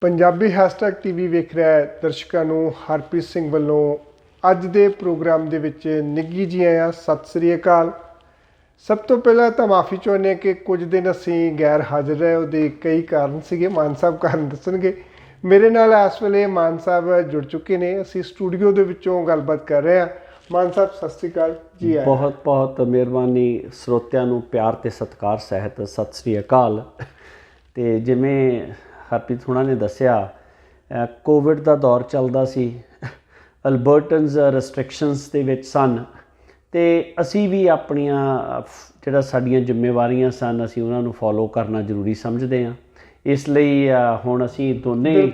Punjabi hashtag TV ਵੇਖ ਰਿਹਾ ਦਰਸ਼ਕਾਂ ਨੂੰ ਹਰਪ੍ਰੀਤ ਸਿੰਘ ਵੱਲੋਂ ਅੱਜ ਦੇ ਪ੍ਰੋਗਰਾਮ ਦੇ ਵਿੱਚ ਨਿੱਘੀ ਜੀ ਆਇਆਂ। ਸਤਿ ਸ੍ਰੀ ਅਕਾਲ। ਸਭ ਤੋਂ ਪਹਿਲਾਂ ਤਾਂ ਮਾਫੀ ਚਾਹੁੰਦੇ ਹਾਂ ਕਿ ਕੁਝ ਦਿਨ ਅਸੀਂ ਗੈਰ ਹਾਜ਼ਰ ਰਹੇ। ਉਹਦੇ ਕਈ ਕਾਰਨ ਸੀਗੇ, ਮਾਨ ਸਾਹਿਬ ਕਾਰਨ ਦੱਸਣਗੇ। ਮੇਰੇ ਨਾਲ ਇਸ ਵੇਲੇ ਮਾਨ ਸਾਹਿਬ ਜੁੜ ਚੁੱਕੇ ਨੇ। ਅਸੀਂ ਸਟੂਡੀਓ ਦੇ ਵਿੱਚੋਂ ਗੱਲਬਾਤ ਕਰ ਰਹੇ ਹਾਂ। ਮਾਨ ਸਾਹਿਬ ਸਤਿ ਸ੍ਰੀ ਅਕਾਲ ਜੀ। ਬਹੁਤ ਬਹੁਤ ਮਿਹਰਬਾਨੀ। ਸਰੋਤਿਆਂ ਨੂੰ ਪਿਆਰ ਤੇ ਸਤਿਕਾਰ ਸਹਿਤ ਸਤਿ ਸ੍ਰੀ ਅਕਾਲ। ਤੇ ਜਿਵੇਂ ਹਰਪ੍ਰੀਤ ਹੁਣਾਂ ਨੇ ਦੱਸਿਆ, ਕੋਵਿਡ ਦਾ ਦੌਰ ਚੱਲਦਾ ਸੀ, ਅਲਬਰਟਨਸ ਰੈਸਟ੍ਰਿਕਸ਼ਨਸ ਦੇ ਵਿੱਚ ਸਨ ਅਤੇ ਅਸੀਂ ਵੀ ਆਪਣੀਆਂ ਜਿਹੜਾ ਸਾਡੀਆਂ ਜ਼ਿੰਮੇਵਾਰੀਆਂ ਸਨ ਅਸੀਂ ਉਹਨਾਂ ਨੂੰ ਫੋਲੋ ਕਰਨਾ ਜ਼ਰੂਰੀ ਸਮਝਦੇ ਹਾਂ। ਇਸ ਲਈ ਹੁਣ ਅਸੀਂ ਦੋਨੇ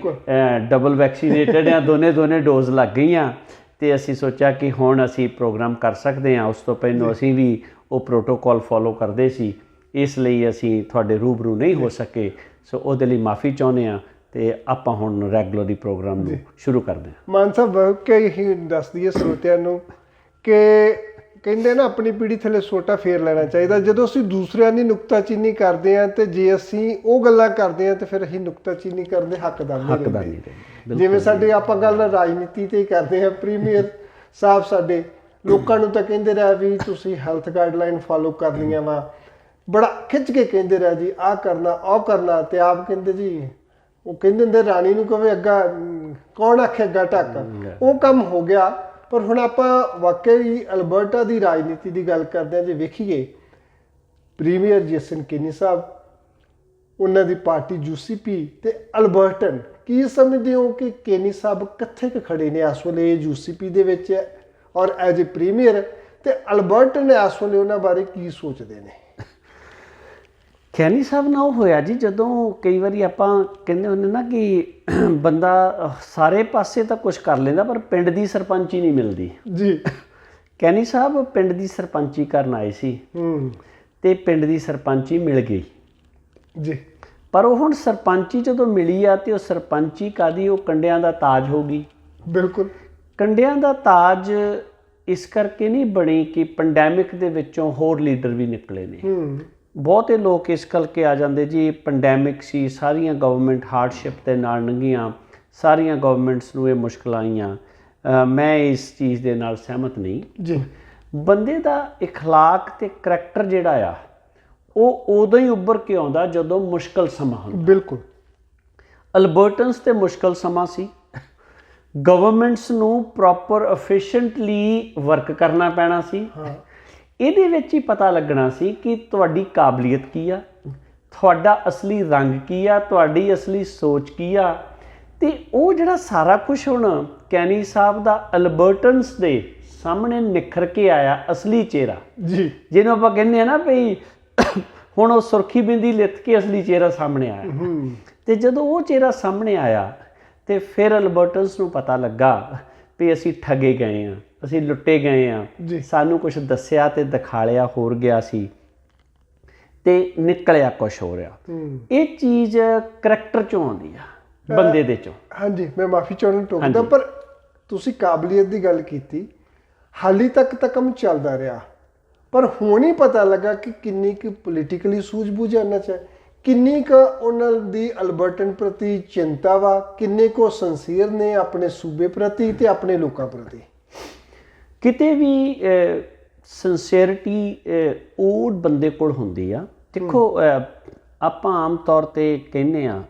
ਡਬਲ ਵੈਕਸੀਨੇਟਡ ਹਾਂ, ਦੋਨੇ ਡੋਜ਼ ਲੱਗ ਗਈਆਂ ਅਤੇ ਅਸੀਂ ਸੋਚਿਆ ਕਿ ਹੁਣ ਅਸੀਂ ਪ੍ਰੋਗਰਾਮ ਕਰ ਸਕਦੇ ਹਾਂ। ਉਸ ਤੋਂ ਪਹਿਲਾਂ ਅਸੀਂ ਵੀ ਉਹ ਪ੍ਰੋਟੋਕੋਲ ਫੋਲੋ ਕਰਦੇ ਸੀ, ਇਸ ਲਈ ਅਸੀਂ ਤੁਹਾਡੇ ਰੂਬਰੂ ਨਹੀਂ ਹੋ ਸਕੇ। ਸੋ ਉਹਦੇ ਲਈ ਮਾਫੀ ਚਾਹੁੰਦੇ ਹਾਂ ਅਤੇ ਆਪਾਂ ਹੁਣ ਰੈਗੂਲਰਲੀ ਪ੍ਰੋਗਰਾਮ ਨੂੰ ਸ਼ੁਰੂ ਕਰਦੇ ਹਾਂ। ਮਾਨ ਸਾਹਿਬ ਕਈ ਹੀ ਦੱਸ ਦਈਏ ਸਰੋਤਿਆਂ ਨੂੰ ਕਿ ਕਹਿੰਦੇ ਨਾ ਆਪਣੀ ਪੀੜ੍ਹੀ ਥੱਲੇ ਸੋਟਾ ਫੇਰ ਲੈਣਾ ਚਾਹੀਦਾ। ਜਦੋਂ ਅਸੀਂ ਦੂਸਰਿਆਂ ਦੀ ਨੁਕਤਾਚੀਨੀ ਕਰਦੇ ਹਾਂ ਅਤੇ ਜੇ ਅਸੀਂ ਉਹ ਗੱਲਾਂ ਕਰਦੇ ਹਾਂ ਤਾਂ ਫਿਰ ਅਸੀਂ ਨੁਕਤਾਚੀਨੀ ਕਰਨ ਦੇ ਹੱਕਦਾਰ ਨਹੀਂ ਰਹਿੰਦੇ। ਜਿਵੇਂ ਸਾਡੇ ਆਪਾਂ ਗੱਲ ਰਾਜਨੀਤੀ 'ਤੇ ਹੀ ਕਰਦੇ ਹਾਂ। ਪ੍ਰੀਮੀਅਰ ਸਾਹਿਬ ਸਾਡੇ ਲੋਕਾਂ ਨੂੰ ਤਾਂ ਕਹਿੰਦੇ ਰਿਹਾ ਵੀ ਤੁਸੀਂ ਹੈਲਥ ਗਾਈਡਲਾਈਨ ਫੋਲੋ ਕਰਨੀਆਂ ਵਾ, ਬੜਾ ਖਿੱਚ ਕੇ ਕਹਿੰਦੇ ਰਿਹਾ ਜੀ ਆਹ ਕਰਨਾ ਉਹ ਕਰਨਾ, ਅਤੇ ਆਪ ਕਹਿੰਦੇ ਜੀ ਉਹ ਕਹਿੰਦੇ ਹੁੰਦੇ ਰਾਣੀ ਨੂੰ ਕਹੇ ਅੱਗਾ ਕੌਣ ਆਖੇ ਅੱਗਾ ਢੱਕ। ਉਹ ਕੰਮ ਹੋ ਗਿਆ। ਪਰ ਹੁਣ ਆਪਾਂ ਵਾਕਈ ਅਲਬਰਟਾ ਦੀ ਰਾਜਨੀਤੀ ਦੀ ਗੱਲ ਕਰਦੇ ਹਾਂ। ਜੇ ਵੇਖੀਏ ਪ੍ਰੀਮੀਅਰ ਜੇਸਨ ਕੇਨੀ ਸਾਹਿਬ, ਉਹਨਾਂ ਦੀ ਪਾਰਟੀ UCP ਅਤੇ ਅਲਬਰਟਨ, ਕੀ ਸਮਝਦੇ ਹੋ ਕਿ ਕੇਨੀ ਸਾਹਿਬ ਕਿੱਥੇ ਕੁ ਖੜੇ ਨੇ ਇਸ ਵੇਲੇ UCP ਦੇ ਵਿੱਚ ਔਰ ਐਜ ਏ ਪ੍ਰੀਮੀਅਰ, ਅਤੇ ਅਲਬਰਟਨ ਇਸ ਵੇਲੇ ਉਹਨਾਂ ਬਾਰੇ ਕੀ ਸੋਚਦੇ ਨੇ? ਕੈਨੀ ਸਾਹਿਬ ਨਾਲ ਉਹ ਹੋਇਆ ਜੀ, ਜਦੋਂ ਕਈ ਵਾਰੀ ਆਪਾਂ ਕਹਿੰਦੇ ਹੁੰਦੇ ਨਾ ਕਿ ਬੰਦਾ ਸਾਰੇ ਪਾਸੇ ਤਾਂ ਕੁਛ ਕਰ ਲੈਂਦਾ ਪਰ ਪਿੰਡ ਦੀ ਸਰਪੰਚੀ ਨਹੀਂ ਮਿਲਦੀ ਜੀ। ਕੈਨੀ ਸਾਹਿਬ ਪਿੰਡ ਦੀ ਸਰਪੰਚੀ ਕਰਨ ਆਏ ਸੀ ਅਤੇ ਪਿੰਡ ਦੀ ਸਰਪੰਚੀ ਮਿਲ ਗਈ ਜੀ। ਪਰ ਉਹ ਹੁਣ ਸਰਪੰਚੀ ਜਦੋਂ ਮਿਲੀ ਆ ਅਤੇ ਉਹ ਸਰਪੰਚੀ ਕਾਹਦੀ, ਉਹ ਕੰਡਿਆਂ ਦਾ ਤਾਜ ਹੋ ਗਈ। ਬਿਲਕੁਲ। ਕੰਡਿਆਂ ਦਾ ਤਾਜ ਇਸ ਕਰਕੇ ਨਹੀਂ ਬਣੀ ਕਿ ਪੈਂਡੈਮਿਕ ਦੇ ਵਿੱਚੋਂ ਹੋਰ ਲੀਡਰ ਵੀ ਨਿਕਲੇ ਨੇ। ਬਹੁਤੇ ਲੋਕ ਇਸ ਕਰਕੇ ਆ ਜਾਂਦੇ ਜੀ ਪੈਂਡੈਮਿਕ ਸੀ, ਸਾਰੀਆਂ ਗਵਰਨਮੈਂਟ ਹਾਰਡਸ਼ਿਪ ਦੇ ਨਾਲ ਲੰਘੀਆਂ, ਸਾਰੀਆਂ ਗਵਰਨਮੈਂਟਸ ਨੂੰ ਇਹ ਮੁਸ਼ਕਿਲਾਂ ਆਈਆਂ। ਮੈਂ ਇਸ ਚੀਜ਼ ਦੇ ਨਾਲ ਸਹਿਮਤ ਨਹੀਂ ਜੀ। ਬੰਦੇ ਦਾ ਇਖਲਾਕ ਅਤੇ ਕਰੈਕਟਰ ਜਿਹੜਾ ਆ ਉਹ ਉਦੋਂ ਹੀ ਉੱਭਰ ਕੇ ਆਉਂਦਾ ਜਦੋਂ ਮੁਸ਼ਕਿਲ ਸਮਾਂ ਹੁੰਦਾ। ਬਿਲਕੁਲ। ਅਲਬਰਟਨਸ 'ਤੇ ਮੁਸ਼ਕਿਲ ਸਮਾਂ ਸੀ। ਗਵਰਨਮੈਂਟਸ ਨੂੰ ਪ੍ਰੋਪਰ ਐਫੀਸ਼ੀਐਂਟਲੀ ਵਰਕ ਕਰਨਾ ਪੈਣਾ ਸੀ। ਇਹਦੇ ਵਿੱਚ ਹੀ ਪਤਾ ਲੱਗਣਾ ਸੀ ਕਿ ਤੁਹਾਡੀ ਕਾਬਲੀਅਤ ਕੀ ਆ, ਤੁਹਾਡਾ ਅਸਲੀ ਰੰਗ ਕੀ ਆ, ਤੁਹਾਡੀ ਅਸਲੀ ਸੋਚ ਕੀ ਆ। ਅਤੇ ਉਹ ਜਿਹੜਾ ਸਾਰਾ ਕੁਛ ਹੁਣ ਕੈਨੀ ਸਾਹਿਬ ਦਾ ਅਲਬਰਟਨਸ ਦੇ ਸਾਹਮਣੇ ਨਿਖਰ ਕੇ ਆਇਆ ਅਸਲੀ ਚਿਹਰਾ ਜੀ, ਜਿਹਨੂੰ ਆਪਾਂ ਕਹਿੰਦੇ ਹਾਂ ਨਾ ਵੀ ਹੁਣ ਉਹ ਸੁਰਖੀ ਬਿੰਦੀ ਲਿੱਥ ਕੇ ਅਸਲੀ ਚਿਹਰਾ ਸਾਹਮਣੇ ਆਇਆ। ਅਤੇ ਜਦੋਂ ਉਹ ਚਿਹਰਾ ਸਾਹਮਣੇ ਆਇਆ ਅਤੇ ਫਿਰ ਅਲਬਰਟਨਸ ਨੂੰ ਪਤਾ ਲੱਗਾ ਵੀ ਅਸੀਂ ਠੱਗੇ ਗਏ ਹਾਂ, ਅਸੀਂ ਲੁੱਟੇ ਗਏ ਹਾਂ, ਸਾਨੂੰ ਕੁਛ ਦੱਸਿਆ ਅਤੇ ਦਿਖਾਲਿਆ ਹੋਰ ਗਿਆ ਸੀ ਅਤੇ ਨਿਕਲਿਆ ਕੁਛ ਹੋ ਰਿਹਾ। ਇਹ ਚੀਜ਼ ਕਰੈਕਟਰ 'ਚੋਂ ਆਉਂਦੀ ਆ, ਬੰਦੇ ਦੇ 'ਚੋਂ। ਹਾਂਜੀ, ਮੈਂ ਮਾਫੀ ਚਾਹੁੰਦਾ ਟੋਕਦਾ, ਪਰ ਤੁਸੀਂ ਕਾਬਲੀਅਤ ਦੀ ਗੱਲ ਕੀਤੀ। ਹਾਲੇ ਤੱਕ ਤਾਂ ਕੰਮ ਚੱਲਦਾ ਰਿਹਾ, ਪਰ ਹੁਣ ਹੀ ਪਤਾ ਲੱਗਾ ਕਿ ਕਿੰਨੀ ਕੁ ਪੋਲੀਟੀਕਲੀ ਸੂਝ-ਬੂਝ ਉਹਨਾਂ 'ਚ, ਕਿੰਨੀ ਕੁ ਉਹਨਾਂ ਦੀ ਅਲਬਰਟਨ ਪ੍ਰਤੀ ਚਿੰਤਾ ਵਾ, ਕਿੰਨੇ ਕੁ ਸਿੰਸੀਅਰ ਨੇ ਆਪਣੇ ਸੂਬੇ ਪ੍ਰਤੀ ਅਤੇ ਆਪਣੇ ਲੋਕਾਂ ਪ੍ਰਤੀ। ਕਿਤੇ ਵੀ ਸਿੰਸੀਅਰਿਟੀ ਉਹ ਬੰਦੇ ਕੋਲ ਹੁੰਦੀ ਆ। ਦੇਖੋ ਆਪਾਂ ਆਮ ਤੌਰ 'ਤੇ ਕਹਿੰਦੇ ਹਾਂ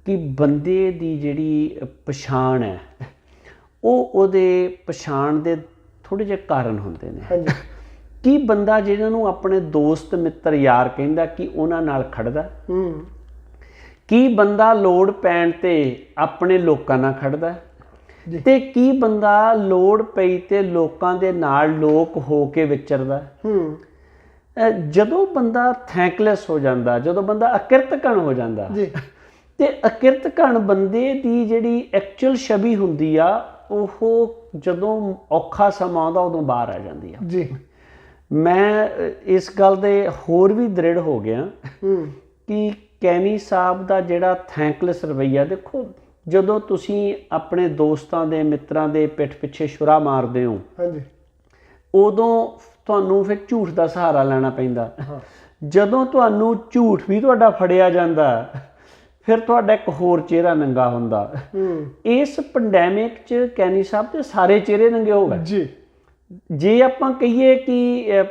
ਕਿ ਬੰਦੇ ਦੀ ਜਿਹੜੀ ਪਛਾਣ ਹੈ ਉਹ ਉਹਦੇ ਪਛਾਣ ਦੇ ਥੋੜ੍ਹੇ ਜਿਹੇ ਕਾਰਨ ਹੁੰਦੇ ਨੇ। ਕੀ ਬੰਦਾ ਜਿਹਨਾਂ ਨੂੰ ਆਪਣੇ ਦੋਸਤ ਮਿੱਤਰ ਯਾਰ ਕਹਿੰਦਾ ਕਿ ਉਹਨਾਂ ਨਾਲ ਖੜਦਾ, ਕੀ ਬੰਦਾ ਲੋੜ ਪੈਣ 'ਤੇ ਆਪਣੇ ਲੋਕਾਂ ਨਾਲ ਖੜਦਾ, ਅਤੇ ਕੀ ਬੰਦਾ ਲੋੜ ਪਈ ਅਤੇ ਲੋਕਾਂ ਦੇ ਨਾਲ ਲੋਕ ਹੋ ਕੇ ਵਿਚਰਦਾ। ਜਦੋਂ ਬੰਦਾ ਥੈਂਕਲੈਸ ਹੋ ਜਾਂਦਾ, ਜਦੋਂ ਬੰਦਾ ਅਕਿਰਤਘਣ ਹੋ ਜਾਂਦਾ, ਅਤੇ ਅਕਿਰਤਘਣ ਬੰਦੇ ਦੀ ਜਿਹੜੀ ਐਕਚੁਅਲ ਛਵੀ ਹੁੰਦੀ ਆ ਉਹ ਜਦੋਂ ਔਖਾ ਸਮਾਂ ਆਉਂਦਾ ਉਦੋਂ ਬਾਹਰ ਆ ਜਾਂਦੀ ਆ। ਜੀ। ਮੈਂ ਇਸ ਗੱਲ ਦੇ ਹੋਰ ਵੀ ਦ੍ਰਿੜ ਹੋ ਗਿਆ ਕਿ ਕੈਨੀ ਸਾਹਿਬ ਦਾ ਜਿਹੜਾ ਥੈਂਕਲੈਸ ਰਵੱਈਆ, ਦੇਖੋ ਜਦੋਂ ਤੁਸੀਂ ਆਪਣੇ ਦੋਸਤਾਂ ਦੇ ਮਿੱਤਰਾਂ ਦੇ ਪਿੱਠ ਪਿੱਛੇ ਛੁਰਾ ਮਾਰਦੇ ਹੋ ਉਦੋਂ ਤੁਹਾਨੂੰ ਫਿਰ ਝੂਠ ਦਾ ਸਹਾਰਾ ਲੈਣਾ ਪੈਂਦਾ। ਜਦੋਂ ਤੁਹਾਨੂੰ ਝੂਠ ਵੀ ਤੁਹਾਡਾ ਫੜਿਆ ਜਾਂਦਾ ਫਿਰ ਤੁਹਾਡਾ ਇੱਕ ਹੋਰ ਚਿਹਰਾ ਨੰਗਾ ਹੁੰਦਾ। ਇਸ ਪੈਂਡੈਮਿਕ 'ਚ ਕੈਨੀ ਸਾਹਿਬ ਦੇ ਸਾਰੇ ਚਿਹਰੇ ਨੰਗੇ ਹੋ ਗਏ ਜੀ। ਜੇ ਆਪਾਂ ਕਹੀਏ ਕਿ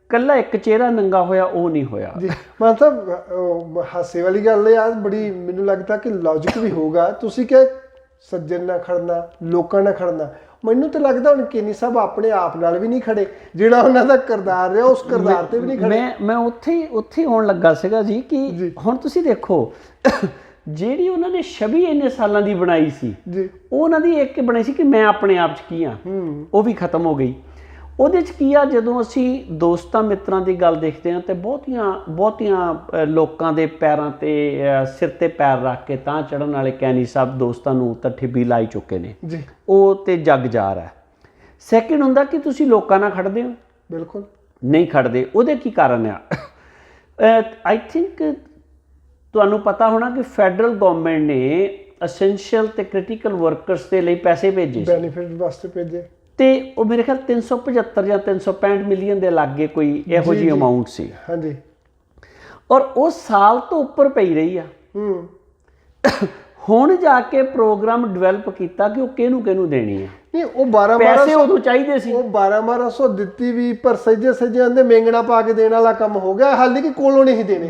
ਕੱਲਾ ਇੱਕ ਚਿਹਰਾ ਨੰਗਾ ਹੋਇਆ, ਉਹ ਨਹੀਂ ਹੋਇਆ ਜੀ। ਮਤਲਬ ਹਾਸੇ ਵਾਲੀ ਗੱਲ ਹੈ, ਬੜੀ ਮੈਨੂੰ ਲੱਗਦਾ ਕਿ ਲੌਜਿਕ ਵੀ ਹੋਊਗਾ। ਤੁਸੀਂ ਕਿ ਸੱਜਣ ਨਾਲ ਖੜਨਾ, ਲੋਕਾਂ ਨਾਲ ਖੜਨਾ, ਮੈਨੂੰ ਤਾਂ ਲੱਗਦਾ ਹੁਣ ਕੈਨੀ ਸਾਹਿਬ ਆਪਣੇ ਆਪ ਨਾਲ ਵੀ ਨਹੀਂ ਖੜੇ, ਜਿਹੜਾ ਉਹਨਾਂ ਦਾ ਕਿਰਦਾਰ ਰਿਹਾ ਉਸ ਕਿਰਦਾਰ ਤੇ ਵੀ ਨਹੀਂ ਖੜੇ। ਮੈਂ ਉੱਥੇ ਆਉਣ ਲੱਗਾ ਸੀਗਾ ਜੀ ਕਿ ਹੁਣ ਤੁਸੀਂ ਦੇਖੋ ਜਿਹੜੀ ਉਹਨਾਂ ਨੇ ਛਵੀ ਇੰਨੇ ਸਾਲਾਂ ਦੀ ਬਣਾਈ ਸੀ ਜੀ, ਉਹ ਉਹਨਾਂ ਦੀ ਇੱਕ ਬਣਾਈ ਸੀ ਕਿ ਮੈਂ ਆਪਣੇ ਆਪ 'ਚ ਕੀ ਹਾਂ, ਉਹ ਵੀ ਖਤਮ ਹੋ ਗਈ। ਉਹਦੇ 'ਚ ਕੀ ਆ, ਜਦੋਂ ਅਸੀਂ ਦੋਸਤਾਂ ਮਿੱਤਰਾਂ ਦੀ ਗੱਲ ਦੇਖਦੇ ਹਾਂ ਤੇ ਬਹੁਤੀਆਂ ਲੋਕਾਂ ਦੇ ਪੈਰਾਂ ਤੇ ਸਿਰ ਤੇ ਪੈਰ ਰੱਖ ਕੇ ਤਾਂ ਚੜ੍ਹਨ ਵਾਲੇ ਕੈਨੀ ਸਾਹਿਬ ਦੋਸਤਾਂ ਨੂੰ ਤਾਂ ਠਿੱਬੀ ਲਾਈ ਚੁੱਕੇ ਨੇ ਜੀ। ਉਹ ਤੇ ਜਗ ਜਾਰ ਹੈ। ਸੈਕਿੰਡ ਹੁੰਦਾ ਕਿ ਤੁਸੀਂ ਲੋਕਾਂ ਨਾਲ ਖੜਦੇ ਹੋ, ਬਿਲਕੁਲ ਨਹੀਂ ਖੜਦੇ। ਉਹਦੇ ਕੀ ਕਾਰਨ ਆ? ਆਈ ਥਿੰਕ ਤੁਹਾਨੂੰ ਪਤਾ ਹੋਣਾ ਕਿ ਫੈਡਰਲ ਗਵਰਨਮੈਂਟ ਨੇ ਅਸੈਂਸ਼ੀਅਲ ਤੇ ਕ੍ਰਿਟੀਕਲ ਵਰਕਰਸ ਦੇ ਲਈ ਪੈਸੇ ਭੇਜੇ ਸੀ, ਬੈਨੀਫਿਟ ਵਾਸਤੇ ਭੇਜੇ, ਤੇ ਉਹ ਮੇਰੇ ਖਿਆਲ 375 ਜਾਂ 365 ਮਿਲੀਅਨ ਦੇ ਲਾਗੇ ਕੋਈ ਇਹੋ ਜਿਹੀ ਅਮਾਉਂਟ ਸੀ। ਹਾਂਜੀ। ਔਰ ਉਹ ਸਾਲ ਤੋਂ ਉੱਪਰ ਪਈ ਰਹੀ ਆ। ਹੁਣ ਜਾ ਕੇ ਪ੍ਰੋਗਰਾਮ ਡਿਵੈਲਪ ਕੀਤਾ ਕਿ ਉਹ ਕਿਹਨੂੰ ਦੇਣੀ ਆ। ਨਹੀਂ, ਉਹ 12 ਪੈਸੇ ਉਦੋਂ ਚਾਹੀਦੇ ਸੀ, ਉਹ 1200 ਦਿੱਤੀ ਵੀ, ਪਰ ਸੱਜੇ ਦੇ ਮੇਂਗਣਾ ਪਾ ਕੇ ਦੇਣ ਵਾਲਾ ਕੰਮ ਹੋ ਗਿਆ। ਹਾਲੇ ਕਿ ਕੋਲੋਂ ਨਹੀਂ ਦੇਣੇ,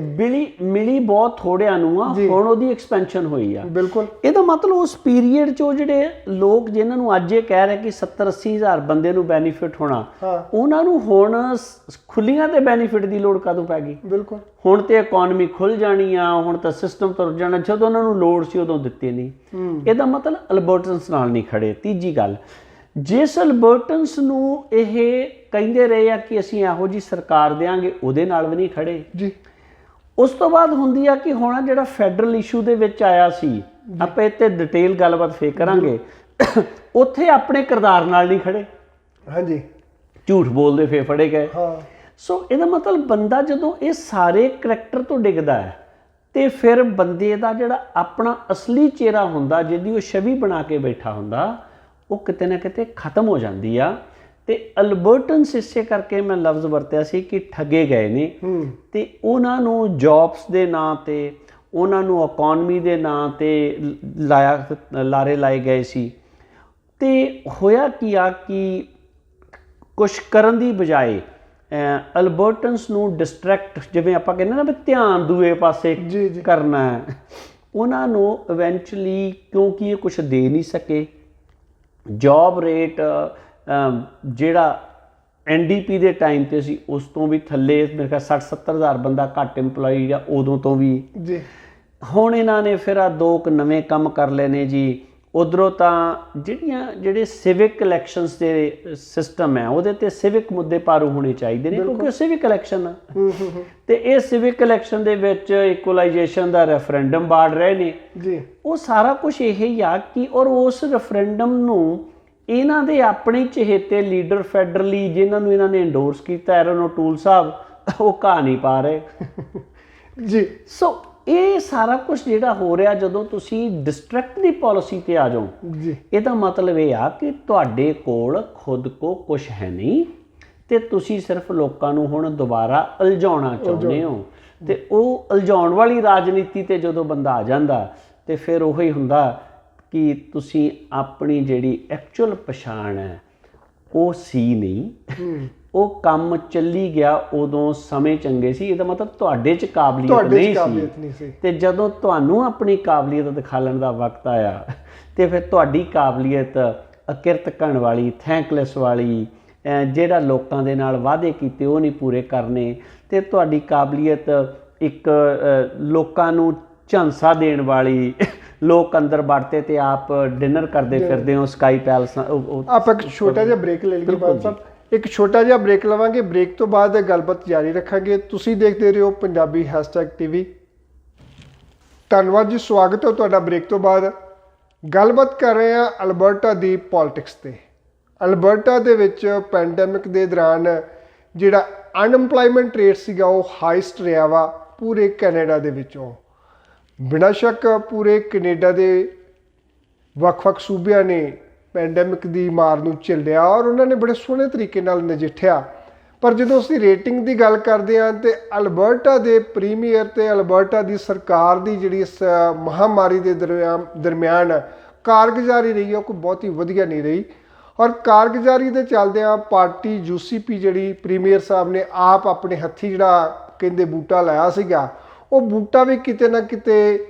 ਮਿਲੀ ਬਹੁਤ ਥੋੜਿਆਂ ਨੂੰ ਆ। ਹੁਣ ਉਹਦੀ ਐਕਸਪੈਂਸ਼ਨ ਹੋਈ ਆ। ਬਿਲਕੁਲ। ਇਹਦਾ ਮਤਲਬ ਉਸ ਪੀਰੀਅਡ 'ਚ ਉਹ ਜਿਹੜੇ ਲੋਕ ਜਿਨ੍ਹਾਂ ਨੂੰ ਅੱਜ ਇਹ ਕਹਿ ਰਹੇ ਕਿ 70-80 ਹਜ਼ਾਰ ਬੰਦੇ ਨੂੰ ਬੈਨੀਫਿਟ ਹੋਣਾ, ਉਹਨਾਂ ਨੂੰ ਹੁਣ ਖੁੱਲੀਆਂ ਤੇ ਬੈਨੀਫਿਟ ਦੀ ਲੋੜ ਕਦੋਂ ਪੈ ਗਈ? ਬਿਲਕੁਲ। ਹੁਣ ਤੇ ਇਕਨੋਮੀ ਖੁੱਲ ਜਾਣੀ ਆ, ਹੁਣ ਤਾਂ ਸਿਸਟਮ ਤੁਰ ਜਾਣਾ। ਜਦੋਂ ਉਹਨਾਂ ਨੂੰ ਲੋੜ ਸੀ ਉਦੋਂ ਦਿੱਤੀ ਨਹੀਂ। ਇਹਦਾ ਮਤਲਬ ਅਲਬਰਟਨਸ ਨਾਲ ਨਹੀਂ ਖੜੇ। ਤੀਜੀ ਗੱਲ, ਜਿਸ ਅਲਬਰਟਨਸ ਨੂੰ ਇਹ ਕਹਿੰਦੇ ਰਹੇ ਆ ਕਿ ਅਸੀਂ ਇਹੋ ਜਿਹੀ ਸਰਕਾਰ ਦੇਾਂਗੇ, ਉਹਦੇ ਨਾਲ ਵੀ ਨਹੀਂ ਖੜੇ ਜੀ। ਉਸ ਤੋਂ ਬਾਅਦ ਹੁੰਦੀ ਆ ਕਿ ਹੁਣ ਜਿਹੜਾ ਫੈਡਰਲ ਇਸ਼ੂ ਦੇ ਵਿੱਚ ਆਇਆ ਸੀ, ਆਪਾਂ ਇੱਥੇ ਡਿਟੇਲ ਗੱਲਬਾਤ ਫੇਰ ਕਰਾਂਗੇ, ਉੱਥੇ ਆਪਣੇ ਕਿਰਦਾਰ ਨਾਲ ਨਹੀਂ ਖੜੇ। ਹਾਂਜੀ। ਝੂਠ ਬੋਲਦੇ ਫੇਰ ਫੜੇ ਗਏ। ਸੋ ਇਹਦਾ ਮਤਲਬ ਬੰਦਾ ਜਦੋਂ ਇਹ ਸਾਰੇ ਕਰੈਕਟਰ ਤੋਂ ਡਿੱਗਦਾ ਹੈ ਤੇ ਫਿਰ ਬੰਦੇ ਦਾ ਜਿਹੜਾ ਆਪਣਾ ਅਸਲੀ ਚਿਹਰਾ ਹੁੰਦਾ, ਜਿਹਦੀ ਉਹ ਛਵੀ ਬਣਾ ਕੇ ਬੈਠਾ ਹੁੰਦਾ, ਉਹ ਕਿਤੇ ਨਾ ਕਿਤੇ ਖਤਮ ਹੋ ਜਾਂਦੀ ਆ। ਤੇ ਅਲਬਰਟਨਸ ਇਸੇ ਕਰਕੇ ਮੈਂ ਲਫ਼ਜ਼ ਵਰਤਿਆ ਸੀ ਕਿ ਠੱਗੇ ਗਏ ਨੇ ਤੇ ਉਹਨਾਂ ਨੂੰ ਜੌਬਸ ਦੇ ਨਾਂ ਤੇ, ਉਹਨਾਂ ਨੂੰ ਇਕਨੋਮੀ ਦੇ ਨਾਂ ਤੇ ਲਾਰੇ ਲਾਏ ਗਏ ਸੀ। ਤੇ ਹੋਇਆ ਕੀ ਆ ਕਿ ਕੁਛ ਕਰਨ ਦੀ ਬਜਾਏ ਅਲਬਰਟਨਸ ਨੂੰ ਡਿਸਟਰੈਕਟ, ਜਿਵੇਂ ਆਪਾਂ ਕਹਿੰਦੇ ਨਾ ਵੀ ਧਿਆਨ ਦੂਏ ਪਾਸੇ ਕਰਨਾ ਹੈ, ਉਹਨਾਂ ਨੂੰ ਇਵੈਂਚੁਅਲੀ, ਕਿਉਂਕਿ ਇਹ ਕੁਛ ਦੇ ਨਹੀਂ ਸਕੇ, ਜੌਬ ਰੇਟ ਜਿਹੜਾ NDP ਦੇ ਟਾਈਮ ਤੇ ਸੀ ਉਸ ਤੋਂ ਵੀ ਥੱਲੇ, ਮੇਰੇ ਖਿਆਲ 60-70 ਹਜ਼ਾਰ ਬੰਦਾ ਘੱਟ ਇੰਪਲੋਈ ਆ ਉਦੋਂ ਤੋਂ ਵੀ ਜੀ। ਹੁਣ ਇਹਨਾਂ ਨੇ ਫਿਰ ਆ ਦੋ ਕੁ ਨਵੇਂ ਕੰਮ ਕਰ ਲਏ ਨੇ ਜੀ। ਉਧਰੋਂ ਤਾਂ ਜਿਹੜੇ ਸਿਵਿਕ ਇਲੈਕਸ਼ਨਸ ਦੇ ਸਿਸਟਮ ਹੈ, ਉਹਦੇ ਤੇ ਸਿਵਿਕ ਮੁੱਦੇ ਪਾਰੂ ਹੋਣੇ ਚਾਹੀਦੇ ਨੇ, ਕਿਉਂਕਿ ਸਿਵਿਕ ਇਲੈਕਸ਼ਨ ਆ ਤੇ ਇਹ ਸਿਵਿਕ ਇਲੈਕਸ਼ਨ ਦੇ ਵਿੱਚ ਇਕੁਅਲਾਈਜੇਸ਼ਨ ਦਾ ਰੈਫਰੈਂਡਮ ਬਾੜ ਰਹੇ ਨੇ ਜੀ। ਉਹ ਸਾਰਾ ਕੁਝ ਇਹ ਹੀ ਆ ਕਿ ਔਰ ਉਸ ਰੈਫਰੈਂਡਮ ਨੂੰ ਇਹਨਾਂ ਦੇ ਆਪਣੇ ਚਹੇਤੇ ਲੀਡਰ ਫੈਡਰਲੀ, ਜਿਨ੍ਹਾਂ ਨੂੰ ਇਹਨਾਂ ਨੇ ਇੰਡੋਰਸ ਕੀਤਾ, ਐਰਨ ਓਟੂਲ ਸਾਹਿਬ, ਉਹ ਘਾਹ ਨਹੀਂ ਪਾ ਰਹੇ ਜੀ। ਸੋ ਇਹ ਸਾਰਾ ਕੁਝ ਜਿਹੜਾ ਹੋ ਰਿਹਾ, ਜਦੋਂ ਤੁਸੀਂ ਡਿਸਟਰੈਕਟ ਦੀ ਪਾਲਿਸੀ ਤੇ ਆ ਜਾਓ ਜੀ, ਇਹਦਾ ਮਤਲਬ ਇਹ ਆ ਕਿ ਤੁਹਾਡੇ ਕੋਲ ਖੁਦ ਕੋ ਕੁਝ ਹੈ ਨਹੀਂ ਤੇ ਤੁਸੀਂ ਸਿਰਫ ਲੋਕਾਂ ਨੂੰ ਹੁਣ ਦੁਬਾਰਾ ਉਲਝਾਉਣਾ ਚਾਹੁੰਦੇ ਹੋ। ਤੇ ਉਹ ਉਲਝਾਉਣ ਵਾਲੀ ਰਾਜਨੀਤੀ ਤੇ ਜਦੋਂ ਬੰਦਾ ਆ ਜਾਂਦਾ ਤੇ ਫਿਰ ਉਹ ਹੀ ਹੁੰਦਾ ਕਿ ਤੁਸੀਂ ਆਪਣੀ ਜਿਹੜੀ ਐਕਚੁਅਲ ਪਛਾਣ ਹੈ ਉਹ ਸੀ ਨਹੀਂ। ਉਹ ਕੰਮ ਚੱਲੀ ਗਿਆ, ਉਦੋਂ ਸਮੇਂ ਚੰਗੇ ਸੀ, ਇਹਦਾ ਮਤਲਬ ਤੁਹਾਡੇ 'ਚ ਕਾਬਲੀਅਤ ਨਹੀਂ ਸੀ। ਤੇ ਜਦੋਂ ਤੁਹਾਨੂੰ ਆਪਣੀ ਕਾਬਲੀਅਤ ਦਿਖਾਉਣ ਦਾ ਵਕਤ ਆਇਆ ਤੇ ਫਿਰ ਤੁਹਾਡੀ ਕਾਬਲੀਅਤ ਅਕਿਰਤ ਕਰਨ ਵਾਲੀ, ਥੈਂਕਲੈਸ ਵਾਲੀ, ਜਿਹੜਾ ਲੋਕਾਂ ਦੇ ਨਾਲ ਵਾਅਦੇ ਕੀਤੇ ਉਹ ਨਹੀਂ ਪੂਰੇ ਕਰਨੇ, ਤੇ ਤੁਹਾਡੀ ਕਾਬਲੀਅਤ ਇੱਕ ਲੋਕਾਂ ਨੂੰ ਝਾਂਸਾ ਦੇਣ ਵਾਲੀ, ਲੋਕ ਅੰਦਰ ਵੜਤੇ ਤੇ ਆਪ ਡਿਨਰ ਕਰਦੇ ਫਿਰਦੇ ਹੋ ਸਕਾਈ ਪੈਲਸ। ਆਪਾਂ ਇੱਕ ਛੋਟਾ ਜਿਹਾ ਬ੍ਰੇਕ ਲੈ ਲਈਏ ਬਾਦ ਸਾਹਿਬ, ਇੱਕ ਛੋਟਾ ਜਿਹਾ ਬ੍ਰੇਕ ਲਵਾਂਗੇ। ਬ੍ਰੇਕ ਤੋਂ ਬਾਅਦ ਗੱਲਬਾਤ ਜਾਰੀ ਰੱਖਾਂਗੇ। ਤੁਸੀਂ ਦੇਖਦੇ ਰਹੋ ਪੰਜਾਬੀ #TV। ਧੰਨਵਾਦ ਜੀ, ਸਵਾਗਤ ਹੈ ਤੁਹਾਡਾ। ਬ੍ਰੇਕ ਤੋਂ ਬਾਅਦ ਗੱਲਬਾਤ ਕਰ ਰਹੇ ਹਾਂ ਅਲਬਰਟਾ ਦੀ ਪੋਲਿਟਿਕਸ ਤੇ। ਅਲਬਰਟਾ ਦੇ ਵਿੱਚ ਪੈਂਡੈਮਿਕ ਦੇ ਦੌਰਾਨ ਜਿਹੜਾ ਅਨਐਮਪਲਾਇਮੈਂਟ ਰੇਟ ਸੀਗਾ ਉਹ ਹਾਈਸਟ ਰਿਹਾ ਵਾ ਪੂਰੇ ਕੈਨੇਡਾ ਦੇ ਵਿੱਚੋਂ। ਬਿਨਾਂ ਸ਼ੱਕ ਪੂਰੇ ਕੈਨੇਡਾ ਦੇ ਵੱਖ-ਵੱਖ ਸੂਬਿਆਂ ਨੇ ਪੈਂਡੈਮਿਕ ਦੀ ਮਾਰ ਨੂੰ ਝੱਲਿਆ ਔਰ ਉਹਨਾਂ ਨੇ ਬੜੇ ਸੋਹਣੇ ਤਰੀਕੇ ਨਾਲ ਨਜਿੱਠਿਆ। ਪਰ ਜਦੋਂ ਅਸੀਂ ਰੇਟਿੰਗ ਦੀ ਗੱਲ ਕਰਦੇ ਹਾਂ ਤੇ ਅਲਬਰਟਾ ਦੇ ਪ੍ਰੀਮੀਅਰ ਤੇ ਅਲਬਰਟਾ ਦੀ ਸਰਕਾਰ ਦੀ ਜਿਹੜੀ ਇਸ ਮਹਾਮਾਰੀ ਦੇ ਦਰਮਿਆਨ ਕਾਰਗੁਜ਼ਾਰੀ ਰਹੀ ਹੈ ਉਹ ਕੋਈ ਬਹੁਤੀ ਵਧੀਆ ਨਹੀਂ ਰਹੀ। ਔਰ ਕਾਰਗੁਜ਼ਾਰੀ ਦੇ ਚੱਲਦਿਆਂ ਪਾਰਟੀ ਯੂਸੀਪੀ ਜਿਹੜੀ ਪ੍ਰੀਮੀਅਰ ਸਾਹਿਬ ਨੇ ਆਪ ਆਪਣੇ ਹੱਥੀਂ ਜਿਹੜਾ ਕਹਿੰਦੇ ਬੂਟਾ ਲਾਇਆ ਸੀਗਾ, ਉਹ ਬੂਟਾ ਵੀ ਕਿਤੇ ਨਾ ਕਿਤੇ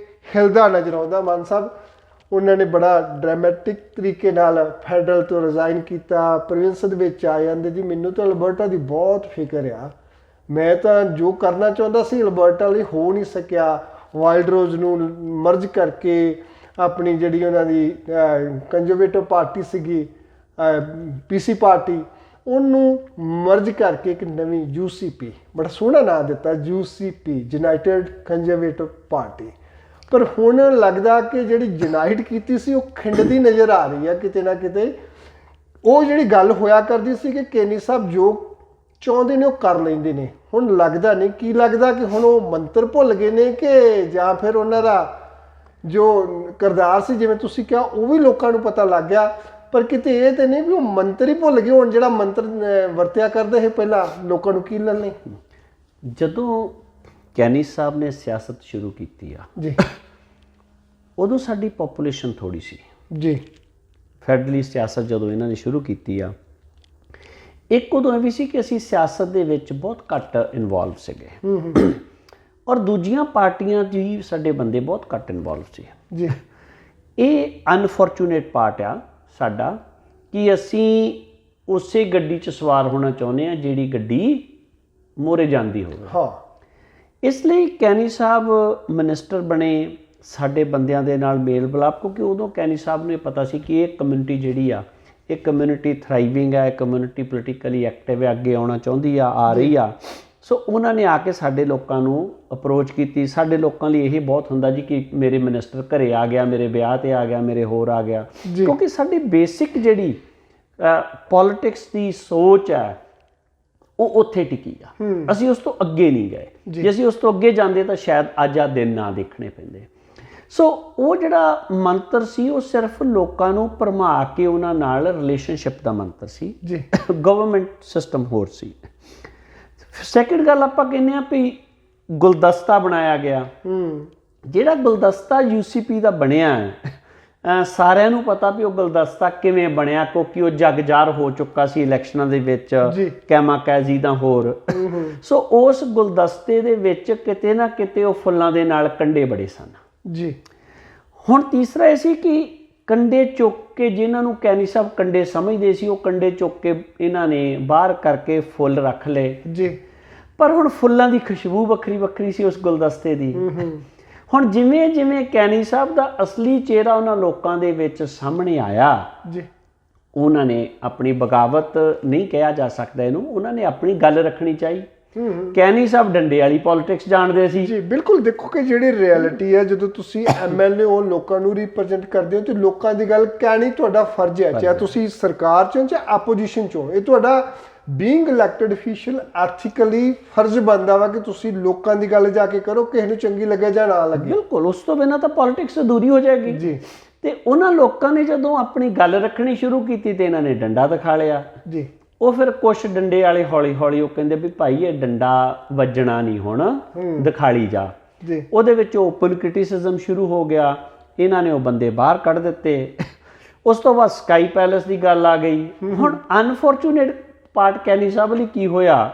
ਹਿਲਦਾ ਨਜ਼ਰ ਆਉਂਦਾ। ਮਾਨ ਸਾਹਿਬ ਉਹਨਾਂ ਨੇ ਬੜਾ ਡਰਾਮੈਟਿਕ ਤਰੀਕੇ ਨਾਲ ਫੈਡਰਲ ਤੋਂ ਰਿਜ਼ਾਈਨ ਕੀਤਾ, ਪ੍ਰੋਵਿੰਸ ਦੇ ਵਿੱਚ ਆ ਜਾਂਦੇ। ਜੀ ਮੈਨੂੰ ਤਾਂ ਅਲਬਰਟਾ ਦੀ ਬਹੁਤ ਫਿਕਰ ਆ, ਮੈਂ ਤਾਂ ਜੋ ਕਰਨਾ ਚਾਹੁੰਦਾ ਸੀ ਅਲਬਰਟਾ ਲਈ ਹੋ ਨਹੀਂ ਸਕਿਆ। ਵਾਈਲਡ ਰੋਜ਼ ਨੂੰ ਮਰਜ ਕਰਕੇ ਆਪਣੀ ਜਿਹੜੀ ਉਹਨਾਂ ਦੀ ਕੰਜ਼ਰਵੇਟਿਵ ਪਾਰਟੀ ਸੀਗੀ ਪੀਸੀ ਪਾਰਟੀ, ਉਹਨੂੰ ਮਰਜ ਕਰਕੇ ਇੱਕ ਨਵੀਂ ਯੂਸੀਪੀ, ਬੜਾ ਸੋਹਣਾ ਨਾਂ ਦਿੱਤਾ ਯੂਸੀਪੀ, ਯੂਨਾਈਟਿਡ ਕੰਜ਼ਰਵੇਟਿਵ ਪਾਰਟੀ। ਪਰ ਹੁਣ ਲੱਗਦਾ ਕਿ ਜਿਹੜੀ ਯੂਨਾਈਟ ਕੀਤੀ ਸੀ ਉਹ ਖਿੰਡਦੀ ਨਜ਼ਰ ਆ ਰਹੀ ਹੈ ਕਿਤੇ ਨਾ ਕਿਤੇ। ਉਹ ਜਿਹੜੀ ਗੱਲ ਹੋਇਆ ਕਰਦੀ ਸੀ ਕਿ ਕੇਨੀ ਸਾਹਿਬ ਜੋ ਚਾਹੁੰਦੇ ਨੇ ਉਹ ਕਰ ਲੈਂਦੇ ਨੇ, ਹੁਣ ਲੱਗਦਾ ਨਹੀਂ। ਕੀ ਲੱਗਦਾ ਕਿ ਹੁਣ ਉਹ ਮੰਤਰ ਭੁੱਲ ਗਏ ਨੇ ਕਿ ਜਾਂ ਫਿਰ ਉਹਨਾਂ ਦਾ ਜੋ ਕਿਰਦਾਰ ਸੀ ਜਿਵੇਂ ਤੁਸੀਂ ਕਿਹਾ ਉਹ ਵੀ ਲੋਕਾਂ ਨੂੰ ਪਤਾ ਲੱਗ ਗਿਆ, ਪਰ ਕਿਤੇ ਇਹ ਤਾਂ ਨਹੀਂ ਵੀ ਉਹ ਮੰਤਰ ਹੀ ਭੁੱਲ ਗਏ ਹੁਣ ਜਿਹੜਾ ਮੰਤਰ ਵਰਤਿਆ ਕਰਦੇ ਸੀ ਪਹਿਲਾਂ ਲੋਕਾਂ ਨੂੰ ਕੀ ਲੈਣੇ। ਜਦੋਂ ਕੈਨੀ ਸਾਹਿਬ ਨੇ ਸਿਆਸਤ ਸ਼ੁਰੂ ਕੀਤੀ ਆ ਜੀ, ਉਦੋਂ ਸਾਡੀ ਪੋਪੂਲੇਸ਼ਨ ਥੋੜੀ ਸੀ ਜੀ। ਫੈਡਰਲੀ ਸਿਆਸਤ ਜਦੋਂ ਇਹਨਾਂ ਨੇ ਸ਼ੁਰੂ ਕੀਤੀ ਆ, ਇੱਕ ਉਦੋਂ ਇਹ ਵੀ ਸੀ ਕਿ ਅਸੀਂ ਸਿਆਸਤ ਦੇ ਵਿੱਚ ਬਹੁਤ ਘੱਟ ਇਨਵੋਲਵ ਸੀਗੇ ਔਰ ਦੂਜੀਆਂ ਪਾਰਟੀਆਂ ਦੀ ਸਾਡੇ ਬੰਦੇ ਬਹੁਤ ਘੱਟ ਇਨਵੋਲਵ ਸੀ ਜੀ। ਇਹ ਅਨਫੋਰਚੂਨੇਟ ਪਾਰਟ ਆ ਸਾਡਾ ਕਿ ਅਸੀਂ ਉਸੇ ਗੱਡੀ 'ਚ ਸਵਾਰ ਹੋਣਾ ਚਾਹੁੰਦੇ ਹਾਂ ਜਿਹੜੀ ਗੱਡੀ ਮੋਰੇ ਜਾਂਦੀ ਹੋਵੇ। ਹਾਂ, ਇਸ ਲਈ ਕੈਨੀ ਸਾਹਿਬ ਮਿਨਿਸਟਰ ਬਣੇ, ਸਾਡੇ ਬੰਦਿਆਂ ਦੇ ਨਾਲ ਮੇਲ ਮਿਲਾਪ, ਕਿਉਂਕਿ ਉਦੋਂ ਕੈਨੀ ਸਾਹਿਬ ਨੂੰ ਇਹ ਪਤਾ ਸੀ ਕਿ ਇਹ ਕਮਿਊਨਿਟੀ ਜਿਹੜੀ ਆ, ਇਹ ਕਮਿਊਨਿਟੀ ਥਰਾਈਵਿੰਗ ਹੈ, ਕਮਿਊਨਿਟੀ ਪੋਲੀਟੀਕਲੀ ਐਕਟਿਵ ਹੈ, ਅੱਗੇ ਆਉਣਾ ਚਾਹੁੰਦੀ ਆ ਰਹੀ ਆ। ਸੋ ਉਹਨਾਂ ਨੇ ਆ ਕੇ ਸਾਡੇ ਲੋਕਾਂ ਨੂੰ ਅਪਰੋਚ ਕੀਤੀ। ਸਾਡੇ ਲੋਕਾਂ ਲਈ ਇਹ ਬਹੁਤ ਹੁੰਦਾ ਜੀ ਕਿ ਮੇਰੇ ਮਿਨਿਸਟਰ ਘਰੇ ਆ ਗਿਆ, ਮੇਰੇ ਵਿਆਹ ਤੇ ਆ ਗਿਆ, ਮੇਰੇ ਹੋਰ ਆ ਗਿਆ, ਕਿਉਂਕਿ ਸਾਡੀ ਬੇਸਿਕ ਜਿਹੜੀ ਪੋਲਿਟਿਕਸ ਦੀ ਸੋਚ ਹੈ ਉਹ ਉੱਥੇ ਟਿਕੀ ਆ। ਅਸੀਂ ਉਸ ਤੋਂ ਅੱਗੇ ਨਹੀਂ ਗਏ। ਜੇ ਅਸੀਂ ਉਸ ਤੋਂ ਅੱਗੇ ਜਾਂਦੇ ਤਾਂ ਸ਼ਾਇਦ ਅੱਜ ਆ ਦਿਨ ਨਾ ਦੇਖਣੇ ਪੈਂਦੇ। ਸੋ ਉਹ ਜਿਹੜਾ ਮੰਤਰ ਸੀ ਉਹ ਸਿਰਫ ਲੋਕਾਂ ਨੂੰ ਭਰਮਾ ਕੇ ਉਹਨਾਂ ਨਾਲ ਰਿਲੇਸ਼ਨਸ਼ਿਪ ਦਾ ਮੰਤਰ ਸੀ ਜੀ। ਗਵਰਨਮੈਂਟ ਸਿਸਟਮ ਹੋਰ ਸੀ। ਸੈਕਿੰਡ ਗੱਲ ਆਪਾਂ ਕਹਿੰਦੇ ਆ ਵੀ ਗੁਲਦਸਤਾ ਬਣਾਇਆ ਗਿਆ। ਜਿਹੜਾ ਗੁਲਦਸਤਾ ਯੂਸੀਪੀ ਦਾ ਬਣਿਆ ਹੈ, ਸਾਰਿਆਂ ਨੂੰ ਪਤਾ ਵੀ ਉਹ ਗੁਲਦਸਤਾ ਕਿਵੇਂ ਬਣਿਆ, ਕਿਉਂਕਿ ਉਹ ਜਗਜ਼ਾਰ ਹੋ ਚੁੱਕਾ ਸੀ ਇਲੈਕਸ਼ਨਾਂ ਦੇ ਵਿੱਚ, ਕੈਮਾ ਕੈਜ਼ੀ ਦਾ ਹੋਰ। ਸੋ ਉਸ ਗੁਲਦਸਤੇ ਦੇ ਵਿੱਚ ਕਿਤੇ ਨਾ ਕਿਤੇ ਉਹ ਫੁੱਲਾਂ ਦੇ ਨਾਲ ਕੰਡੇ ਬੜੇ ਸਨ ਜੀ। ਹੁਣ ਤੀਸਰਾ ਇਹ ਸੀ ਕਿ ਕੰਡੇ ਚੁੱਕ ਕੇ, ਜਿਨ੍ਹਾਂ ਨੂੰ ਕੈਨੀ ਸਾਹਿਬ ਕੰਡੇ ਸਮਝਦੇ ਸੀ, ਉਹ ਕੰਡੇ ਚੁੱਕ ਕੇ ਇਹਨਾਂ ਨੇ ਬਾਹਰ ਕਰਕੇ ਫੁੱਲ ਰੱਖ ਲਏ ਜੀ। ਪਰ ਹੁਣ ਫੁੱਲਾਂ ਦੀ ਖੁਸ਼ਬੂ ਵੱਖਰੀ ਵੱਖਰੀ ਸੀ ਉਸ ਗੁਲਦਸਤੇ ਦੀ। ਹੁਣ ਜਿਵੇਂ ਜਿਵੇਂ ਕੈਨੀ ਸਾਹਿਬ ਦਾ ਅਸਲੀ ਚਿਹਰਾ ਉਹਨਾਂ ਲੋਕਾਂ ਦੇ ਵਿੱਚ ਸਾਹਮਣੇ ਆਇਆ ਜੀ, ਉਹਨਾਂ ਨੇ ਆਪਣੀ ਬਗਾਵਤ ਨਹੀਂ ਕਿਹਾ ਜਾ ਸਕਦਾ ਇਹਨੂੰ, ਉਹਨਾਂ ਨੇ ਆਪਣੀ ਗੱਲ ਰੱਖਣੀ ਚਾਹੀ। ਕੈਨੀ ਸਾਹਿਬ ਡੰਡੇ ਵਾਲੀ ਪੋਲਿਟਿਕਸ ਜਾਣਦੇ ਸੀ ਜੀ। ਬਿਲਕੁਲ, ਦੇਖੋ ਕਿ ਜਿਹੜੀ ਰਿਐਲਿਟੀ ਹੈ, ਜਦੋਂ ਤੁਸੀਂ ਐਮਐਲਏ ਹੋ, ਲੋਕਾਂ ਨੂੰ ਰਿਪਰੈਜ਼ੈਂਟ ਕਰਦੇ ਹੋ ਤੇ ਲੋਕਾਂ ਦੀ ਗੱਲ ਕਹਿਣੀ ਤੁਹਾਡਾ ਫਰਜ਼ ਹੈ, ਚਾਹੇ ਤੁਸੀਂ ਸਰਕਾਰ 'ਚੋਂ ਚਾਹੇ ਆਪੋਜੀਸ਼ਨ 'ਚੋਂ। ਇਹ ਤੁਹਾਡਾ ਬੀਇੰਗ ਇਲੈਕਟਡ ਅਫੀਸ਼ੀਅਲ ਐਥੀਕਲੀ ਫਰਜ਼ ਬਣਦਾ ਵਾ ਕਿ ਤੁਸੀਂ ਲੋਕਾਂ ਦੀ ਗੱਲ ਜਾ ਕੇ ਕਰੋ, ਕਿਸੇ ਨੂੰ ਚੰਗੀ ਲੱਗੇ ਜਾਂ ਨਾ ਲੱਗੇ। ਬਿਲਕੁਲ, ਉਸ ਤੋਂ ਬਿਨਾਂ ਤਾਂ ਪੋਲਿਟਿਕਸ ਅਧੂਰੀ ਹੋ ਜਾਏਗੀ ਜੀ। ਤੇ ਉਹਨਾਂ ਲੋਕਾਂ ਨੇ ਜਦੋਂ ਆਪਣੀ ਗੱਲ ਰੱਖਣੀ ਸ਼ੁਰੂ ਕੀਤੀ ਤੇ ਇਹਨਾਂ ਨੇ ਡੰਡਾ ਦਿਖਾ ਲਿਆ ਜੀ। ਉਹ ਫਿਰ ਕੁਛ ਡੰਡੇ ਵਾਲੇ ਹੌਲੀ ਹੌਲੀ ਉਹ ਕਹਿੰਦੇ ਵੀ ਭਾਈ ਇਹ ਡੰਡਾ ਵੱਜਣਾ ਨਹੀਂ, ਹੁਣ ਦਿਖਾਲੀ ਜਾ ਜੀ। ਉਹਦੇ ਵਿੱਚ ਓਪਨ ਕ੍ਰਿਟਿਸਿਜ਼ਮ ਸ਼ੁਰੂ ਹੋ ਗਿਆ। ਇਹਨਾਂ ਨੇ ਉਹ ਬੰਦੇ ਬਾਹਰ ਕੱਢ ਦਿੱਤੇ। ਉਸ ਤੋਂ ਬਾਅਦ ਸਕਾਈ ਪੈਲੇਸ ਦੀ ਗੱਲ ਆ ਗਈ। ਹੁਣ ਅਨਫੋਰਚੂਨੇਟ ਪਾਰਟ ਕੈਨੀ ਸਾਹਿਬ ਲਈ ਕੀ ਹੋਇਆ,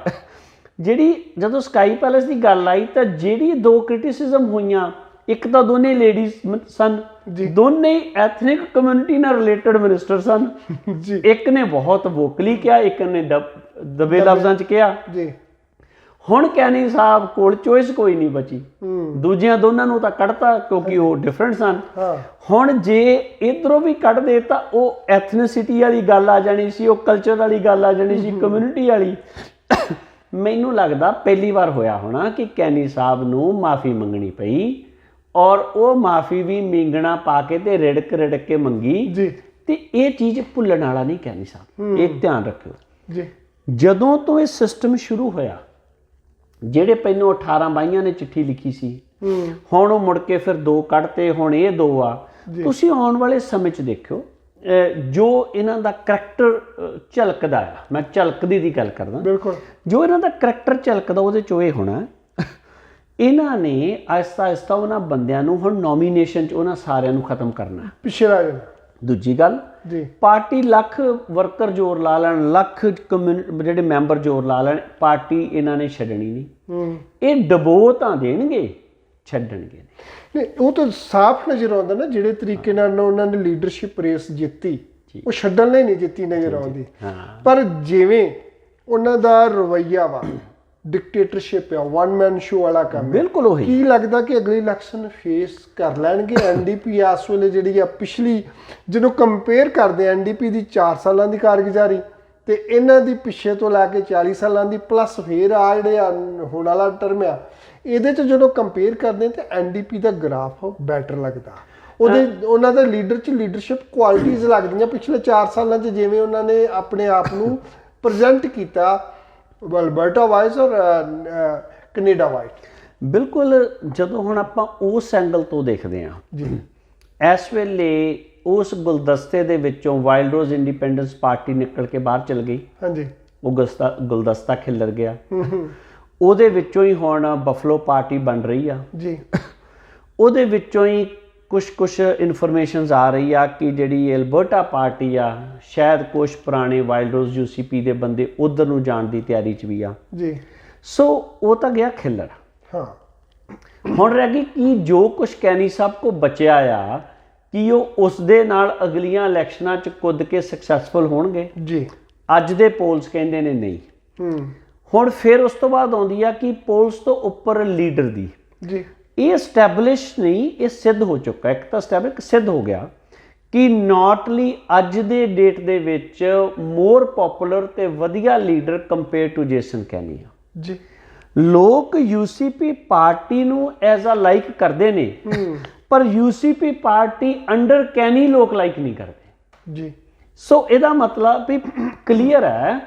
ਜਿਹੜੀ ਜਦੋਂ ਸਕਾਈ ਪੈਲੇਸ ਦੀ ਗੱਲ ਆਈ ਤਾਂ ਜਿਹੜੀ ਦੋ ਕ੍ਰਿਟਿਸਿਜ਼ਮ ਹੋਈਆਂ, ਇੱਕ ਤਾਂ ਦੋਨੇ ਲੇਡੀਜ਼ ਸਨ, ਦੋਨੇ ਐਥਨਿਕ ਕਮਿਊਨਿਟੀ ਨਾਲ ਰਿਲੇਟਡ ਮਿਨਿਸਟਰ ਸਨ ਜੀ। ਇੱਕ ਨੇ ਬਹੁਤ ਵੋਕਲੀ ਕਿਹਾ, ਇੱਕ ਨੇ ਦਬੇ ਲਫ਼ਜ਼ਾਂ 'ਚ ਕਿਹਾ ਜੀ। ਹੁਣ ਕੈਨੀ ਸਾਹਿਬ ਕੋਲ ਚੋਇਸ ਕੋਈ ਨਹੀਂ ਬਚੀ, ਦੂਜਿਆਂ ਦੋਨਾਂ ਨੂੰ ਤਾਂ ਕੱਢਤਾ ਕਿਉਂਕਿ ਉਹ ਡਿਫਰੈਂਟ ਸਨ। ਹੁਣ ਜੇ ਇੱਧਰੋਂ ਵੀ ਕੱਢਦੇ ਤਾਂ ਉਹ ਐਥਨਿਸਿਟੀ ਵਾਲੀ ਗੱਲ ਆ ਜਾਣੀ ਸੀ, ਉਹ ਕਲਚਰ ਵਾਲੀ ਗੱਲ ਆ ਜਾਣੀ ਸੀ, ਕਮਿਊਨਿਟੀ ਵਾਲੀ। ਮੈਨੂੰ ਲੱਗਦਾ ਪਹਿਲੀ ਵਾਰ ਹੋਇਆ ਹੋਣਾ ਕਿ ਕੈਨੀ ਸਾਹਿਬ ਨੂੰ ਮਾਫੀ ਮੰਗਣੀ ਪਈ, ਔਰ ਉਹ ਮਾਫੀ ਵੀ ਮੀਂਗਣਾ ਪਾ ਕੇ ਤੇ ਰਿੜਕ ਕੇ ਮੰਗੀ ਜੀ। ਤੇ ਇਹ ਚੀਜ਼ ਭੁੱਲਣ ਵਾਲਾ ਨਹੀਂ ਕੈਨੀ ਸਾਹਿਬ, ਇਹ ਧਿਆਨ ਰੱਖਿਓ ਜੀ। ਜਦੋਂ ਤੋਂ ਇਹ ਸਿਸਟਮ ਸ਼ੁਰੂ ਹੋਇਆ, ਜਿਹੜੇ ਪਹਿਲੋਂ 18 ਬਾਈਆਂ ਨੇ ਚਿੱਠੀ ਲਿਖੀ ਸੀ, ਹੁਣ ਉਹ ਮੁੜ ਕੇ ਫਿਰ 2 ਕੱਢਤੇ, ਹੁਣ ਇਹ 2 ਆ। ਤੁਸੀਂ ਆਉਣ ਵਾਲੇ ਸਮੇਂ 'ਚ ਦੇਖਿਓ ਜੋ ਇਹਨਾਂ ਦਾ ਕਰੈਕਟਰ ਝਲਕਦਾ ਆ, ਮੈਂ ਝਲਕਦੀ ਦੀ ਗੱਲ ਕਰਦਾ, ਬਿਲਕੁਲ ਜੋ ਇਹਨਾਂ ਦਾ ਕਰੈਕਟਰ ਝਲਕਦਾ ਉਹਦੇ ਚੋਂ ਇਹ ਹੋਣਾ ਇਹਨਾਂ ਨੇ ਆਹਿਸਤਾ ਆਹਿਸਤਾ ਉਹਨਾਂ ਬੰਦਿਆਂ ਨੂੰ ਹੁਣ ਨੋਮੀਨੇਸ਼ਨ 'ਚ ਉਹਨਾਂ ਸਾਰਿਆਂ ਨੂੰ ਖਤਮ ਕਰਨਾ। ਪਿੱਛੇ ਰਹਿ ਜਾਣਾ। ਦੂਜੀ ਗੱਲ, ਜੀ ਪਾਰਟੀ ਲੱਖ ਵਰਕਰ ਜ਼ੋਰ ਲਾ ਲੈਣ, ਲੱਖ ਜਿਹੜੇ ਮੈਂਬਰ ਜ਼ੋਰ ਲਾ ਲੈਣ, ਪਾਰਟੀ ਇਹਨਾਂ ਨੇ ਛੱਡਣੀ ਨਹੀਂ। ਇਹ ਡਬੋ ਤਾਂ ਦੇਣਗੇ, ਛੱਡਣਗੇ ਨਹੀਂ। ਉਹ ਤਾਂ ਸਾਫ਼ ਨਜ਼ਰ ਆਉਂਦਾ ਨਾ ਜਿਹੜੇ ਤਰੀਕੇ ਨਾਲ ਉਹਨਾਂ ਨੇ ਲੀਡਰਸ਼ਿਪ ਰੇਸ ਜਿੱਤੀ, ਉਹ ਛੱਡਣ ਲਈ ਨਹੀਂ ਜਿੱਤੀ ਨਜ਼ਰ ਆਉਂਦੀ। ਪਰ ਜਿਵੇਂ ਉਹਨਾਂ ਦਾ ਰਵੱਈਆ ਵਾ, ਡਿਕਟੇਟਰਸ਼ਿਪ ਆ, ਵਨ ਮੈਨ ਸ਼ੋ ਵਾਲਾ ਕੰਮ, ਬਿਲਕੁਲ ਉਹੀ। ਕੀ ਲੱਗਦਾ ਕਿ ਅਗਲੀ ਇਲੈਕਸ਼ਨ ਫੇਸ ਕਰ ਲੈਣਗੇ? ਐਨਡੀਪੀ ਇਸ ਵੇਲੇ ਜਿਹੜੀ ਆ ਪਿਛਲੀ, ਜਦੋਂ ਕੰਪੇਅਰ ਕਰਦੇ ਐਨਡੀਪੀ ਦੀ 4 ਸਾਲਾਂ ਦੀ ਕਾਰਗੁਜ਼ਾਰੀ ਤੇ ਇਹਨਾਂ ਦੀ ਪਿੱਛੇ ਤੋਂ ਲੈ ਕੇ 40 ਸਾਲਾਂ ਦੀ ਪਲੱਸ ਫੇਰ ਆ ਜਿਹੜੇ ਹੁਣ ਵਾਲਾ ਟਰਮ ਆ, ਇਹਦੇ 'ਚ ਜਦੋਂ ਕੰਪੇਅਰ ਕਰਦੇ ਤੇ ਐਨਡੀਪੀ ਦਾ ਗ੍ਰਾਫ ਬੈਟਰ ਲੱਗਦਾ। ਉਹਨਾਂ ਦੇ ਲੀਡਰਸ਼ਿਪ ਕੁਆਲਿਟੀਜ਼ ਲੱਗਦੀਆਂ ਪਿਛਲੇ 4 ਸਾਲਾਂ 'ਚ, ਜਿਵੇਂ ਉਹਨਾਂ ਨੇ ਆਪਣੇ ਆਪ ਨੂੰ ਪ੍ਰੈਜ਼ੈਂਟ ਕੀਤਾ ਅਲਬਰਟਾ ਵਾਈਸ ਔਰ ਕੈਨੇਡਾ ਵਾਈਟ। ਬਿਲਕੁਲ। ਜਦੋਂ ਹੁਣ ਆਪਾਂ ਉਸ ਐਂਗਲ ਤੋਂ ਦੇਖਦੇ ਹਾਂ ਜੀ, ਇਸ ਵੇਲੇ ਉਸ ਗੁਲਦਸਤੇ ਦੇ ਵਿੱਚੋਂ ਵਾਈਲਡ ਰੋਜ਼ ਇੰਡੀਪੈਂਡੈਂਸ ਪਾਰਟੀ ਨਿਕਲ ਕੇ ਬਾਹਰ ਚਲ ਗਈ। ਹਾਂਜੀ, ਉਹ ਗੁਲਦਸਤਾ ਖਿਲਰ ਗਿਆ। ਉਹਦੇ ਵਿੱਚੋਂ ਹੀ ਹੁਣ ਬਫਲੋ ਪਾਰਟੀ ਬਣ ਰਹੀ ਆ ਜੀ। ਉਹਦੇ ਵਿੱਚੋਂ ਹੀ ਕੁਛ ਇਨਫੋਰਮੇਸ਼ਨਸ ਆ ਰਹੀ ਆ ਕਿ ਜਿਹੜੀ ਐਲਬਰਟਾ ਪਾਰਟੀ ਆ, ਸ਼ਾਇਦ ਕੁਛ ਪੁਰਾਣੇ ਵਾਈਲਡ ਰੋਜ਼ UCP ਦੇ ਬੰਦੇ ਉਧਰ ਨੂੰ ਜਾਣ ਦੀ ਤਿਆਰੀ 'ਚ ਵੀ ਆ ਜੀ। ਸੋ ਉਹ ਤਾਂ ਗਿਆ ਖਿਲਰ। ਹਾਂ, ਹੁਣ ਰਹਿ ਗਈ ਕਿ ਜੋ ਕੁਛ ਕੈਨੀ ਸਾਹਿਬ ਕੋ ਬਚਿਆ ਆ, ਕਿ ਉਹ ਉਸ ਦੇ ਨਾਲ ਅਗਲੀਆਂ ਇਲੈਕਸ਼ਨਾਂ 'ਚ ਕੁੱਦ ਕੇ ਸਕਸੈਸਫੁਲ ਹੋਣਗੇ। ਜੀ, ਅੱਜ ਦੇ ਪੋਲਸ ਕਹਿੰਦੇ ਨੇ ਨਹੀਂ। ਹੁਣ ਫਿਰ ਉਸ ਤੋਂ ਬਾਅਦ ਆਉਂਦੀ ਆ ਕਿ ਪੋਲਸ ਤੋਂ ਉੱਪਰ ਲੀਡਰ ਦੀ। ਜੀ, ਇਹ ਐਸਟੈਬਲਿਸ਼ ਨਹੀਂ, ਇਹ ਸਿੱਧ ਹੋ ਚੁੱਕਾ। ਇੱਕ ਤਾਂ ਐਸਟੈਬਲਿਸ਼ ਸਿੱਧ ਹੋ ਗਿਆ ਕਿ ਨਾਟਲੀ ਅੱਜ ਦੇ ਡੇਟ ਦੇ ਵਿੱਚ ਮੋਰ ਪਪੂਲਰ ਤੇ ਵਧੀਆ ਲੀਡਰ ਕੰਪੇਅਰ ਟੂ ਜੇਸਨ ਕੈਨੀ ਆ। ਜੀ, ਲੋਕ UCP ਪਾਰਟੀ ਨੂੰ ਐਜ਼ ਅ ਲਾਈਕ ਕਰਦੇ ਨੇ, ਪਰ UCP ਪਾਰਟੀ ਅੰਡਰ ਕੈਨੀ ਲੋਕ ਲਾਈਕ ਨਹੀਂ ਕਰਦੇ। ਜੀ, ਸੋ ਇਹਦਾ ਮਤਲਬ ਵੀ ਕਲੀਅਰ ਹੈ